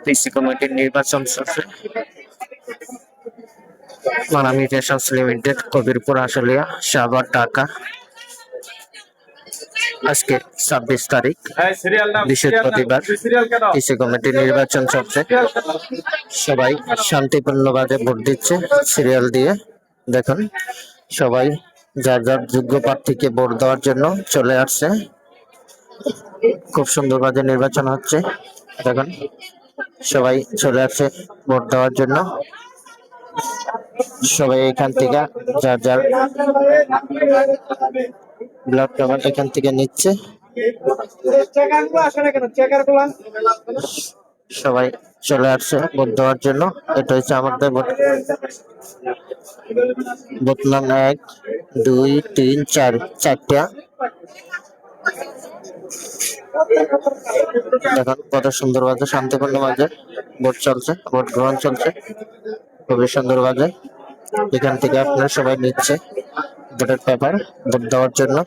পিসি কমিটির নির্বাচন চলছে। Manami fashions limited, Kabirpur, Ashulia, Shahbag, Dhaka. আজকে 26 তারিখ, বৃহস্পতিবার। পিসি কমিটির নির্বাচন চলছে। সবাই শান্তিপূর্ণভাবে ভোট দিচ্ছে সিরিয়াল দিয়ে। দেখুন, সবাই যার যার যোগ্য প্রার্থীকে ভোট দেওয়ার জন্য চলে আসছে। খুব সুন্দরভাবে নির্বাচন হচ্ছে। দেখুন, সবাই চলে আসছে ভোট দেওয়ার জন্য। সবাই এখান থেকে যার যার ব্লড পেপার এখান থেকে নিচ্ছে। সবাই চলে আসছে ভোট দেওয়ার জন্য। এটা হচ্ছে আমাদের ভোট নাম 1, 2, 3, 4, 4টা। দেখুন কত সুন্দরভাবে শান্তিপূর্ণভাবে ভোট চলছে, ভোট গ্রহণ চলছে খুবই সুন্দরভাবে। এখান থেকে আপনারা সবাই নিচ্ছে ভোটের পেপার ভোট দেওয়ার জন্য।